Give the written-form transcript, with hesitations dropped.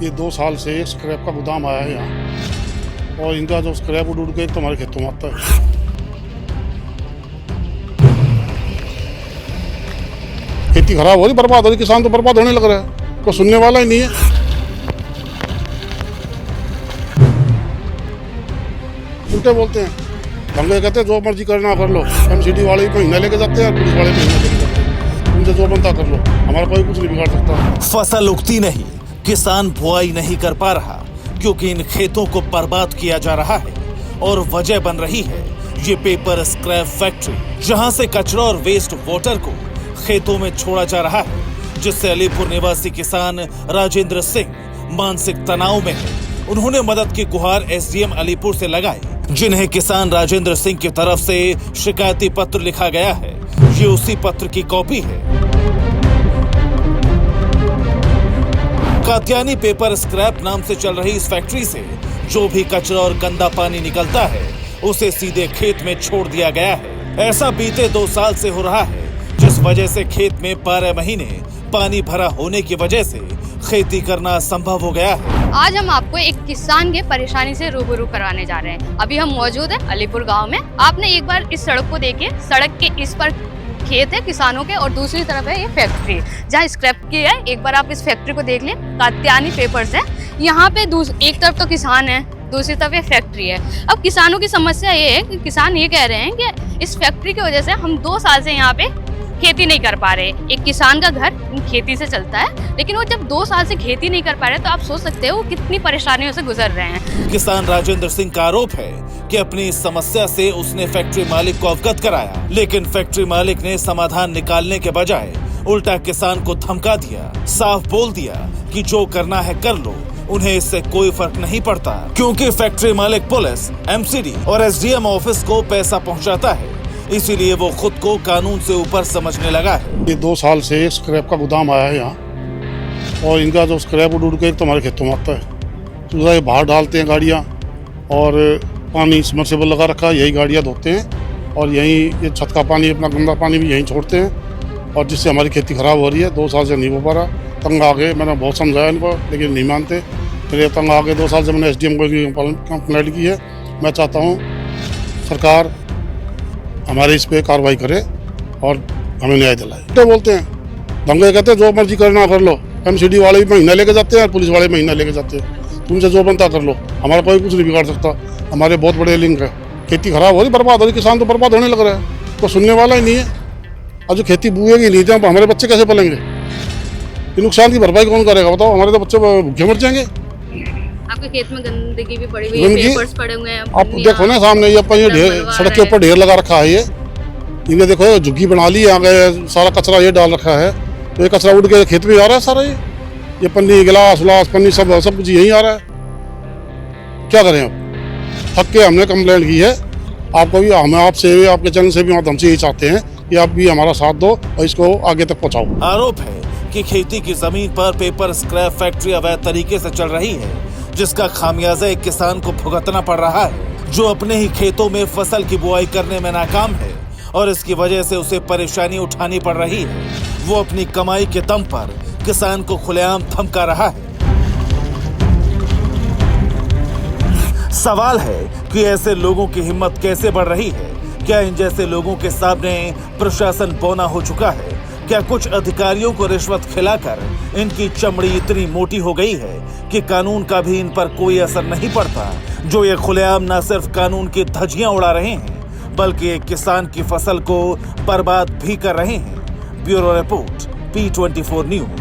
ये 2 साल से एक स्क्रैप का गोदाम आया है यहाँ, और इनका जो स्क्रैप उड़ के एक तुम्हारे खेतों में आता है। खेती खराब हो रही, बर्बाद हो रही, किसान तो बर्बाद होने लग रहा है, कोई सुनने वाला ही नहीं है। उल्टे बोलते हैं, दंगे कहते हैं जो मर्जी करना कर लो। एमसीडी वाले भी महीना लेके जाते हैं और पुलिस वाले भी महीना लेके जाते हैं। उनसे जो बनता कर लो, हमारा कोई कुछ नहीं बिगाड़ सकता। फसल उगती नहीं, किसान बुआई नहीं कर पा रहा क्योंकि इन खेतों को बर्बाद किया जा रहा है, और वजह बन रही है ये पेपर स्क्रैप फैक्ट्री, जहां से कचरा और वेस्ट वाटर को खेतों में छोड़ा जा रहा है, जिससे अलीपुर निवासी किसान राजेंद्र सिंह मानसिक तनाव में है। उन्होंने मदद की गुहार एसडीएम अलीपुर से लगाई, जिन्हें किसान राजेंद्र सिंह की तरफ से शिकायती पत्र लिखा गया है। ये उसी पत्र की कॉपी है। कात्यानी पेपर स्क्रैप नाम से चल रही इस फैक्ट्री से जो भी कचरा और गंदा पानी निकलता है उसे सीधे खेत में छोड़ दिया गया है। ऐसा बीते 2 साल से हो रहा है, जिस वजह से खेत में 12 महीने पानी भरा होने की वजह से खेती करना असंभव हो गया है। आज हम आपको एक किसान के परेशानी से रूबरू करवाने जा रहे हैं। अभी हम मौजूद हैं अलीपुर गांव में। आपने एक बार इस सड़क को देखिए, सड़क के इस पर खेत है किसानों के और दूसरी तरफ है ये फैक्ट्री जहाँ स्क्रैप की है। एक बार आप इस फैक्ट्री को देख लें, कात्यानी पेपर्स है। यहाँ पे एक तरफ तो किसान है, दूसरी तरफ ये फैक्ट्री है। अब किसानों की समस्या ये है कि किसान ये कह रहे हैं कि इस फैक्ट्री की वजह से हम 2 साल से यहाँ पे खेती नहीं कर पा रहे। एक किसान का घर खेती से चलता है, लेकिन वो जब 2 साल से खेती नहीं कर पा रहे तो आप सोच सकते हो वो कितनी परेशानियों से गुजर रहे हैं। किसान राजेंद्र सिंह का आरोप है कि अपनी इस समस्या से उसने फैक्ट्री मालिक को अवगत कराया, लेकिन फैक्ट्री मालिक ने समाधान निकालने के बजाय उल्टा किसान को धमका दिया, साफ बोल दिया कि जो करना है कर लो, उन्हें इससे कोई फर्क नहीं पड़ता, क्योंकि फैक्ट्री मालिक पुलिस, एमसीडी और एसडीएम ऑफिस को पैसा पहुंचाता है, इसीलिए वो खुद को कानून से ऊपर समझने लगा है। ये 2 साल से एक स्क्रैप का गोदाम आया है यहाँ, और इनका जो स्क्रैप उड़ के एक तुम्हारे खेतों में आता है। तो ये बाहर डालते हैं गाड़ियाँ, और पानी सबमर्सिबल लगा रखा है, यही गाड़ियाँ धोते हैं, और यहीं ये छत का पानी, अपना गंदा पानी भी यहीं छोड़ते हैं, और जिससे हमारी खेती खराब हो रही है। 2 साल से नहीं हो पा रहा, तंग आ गए। मैंने बहुत समझाया इनको, लेकिन नहीं मानते। फिर ये तंग आ गए। 2 साल से मैंने एसडीएम को कंप्लेंट की है। मैं चाहता हूँ सरकार हमारे इस पे कार्रवाई करे और हमें न्याय दिलाए। तो बोलते हैं, दंगे कहते हैं जो मर्जी करना कर लो। एमसीडी वाले भी महीना लेके जाते हैं और पुलिस वाले भी महीना लेके जाते हैं। तुमसे जो बनता कर लो, हमारा कोई कुछ नहीं बिगाड़ सकता। हमारे बहुत बड़े लिंक है। खेती खराब हो रही, बर्बाद हो रही, किसान तो बर्बाद होने लग रहा है, कोई सुनने वाला ही नहीं है। और जो खेती बुएगी नहीं, जब हमारे बच्चे कैसे पलेंगे? ये नुकसान की भरपाई कौन करेगा बताओ? हमारे तो बच्चे भूखे मर जाएंगे। आपके खेत में गंदगी भी पड़ी हुई है, पेपर्स पड़े हुए हैं। आप देखो ना सामने, ये अपन ये सड़क के ऊपर ढेर लगा रखा है। ये इन्हें देखो, झुग्गी बना ली, यहाँ सारा कचरा ये डाल रखा है। तो ये कचरा उड़ के खेत में आ रहा है सारा। ये पन्नी, गिलास उलास, पन्नी सब कुछ यहीं आ रहा है। क्या करें अब? थक के हमने कंप्लेंट की है। आपको भी, हमें आपसे, आपके चैनल से भी हमसे यही चाहते हैं कि आप भी हमारा साथ दो और इसको आगे तक पहुँचाओ। आरोप है कि खेती की जमीन पर पेपर स्क्रैप फैक्ट्री अवैध तरीके से चल रही है, जिसका खामियाजा एक किसान को भुगतना पड़ रहा है, जो अपने ही खेतों में फसल की बुआई करने में नाकाम है, और इसकी वजह से उसे परेशानी उठानी पड़ रही है। वो अपनी कमाई के दम पर किसान को खुलेआम धमका रहा है। सवाल है कि ऐसे लोगों की हिम्मत कैसे बढ़ रही है? क्या इन जैसे लोगों के सामने प्रशासन बौना हो चुका है? क्या कुछ अधिकारियों को रिश्वत खिलाकर इनकी चमड़ी इतनी मोटी हो गई है कि कानून का भी इन पर कोई असर नहीं पड़ता, जो ये खुलेआम न सिर्फ कानून की धज्जियां उड़ा रहे हैं, बल्कि एक किसान की फसल को बर्बाद भी कर रहे हैं? Bureau report, P24 news.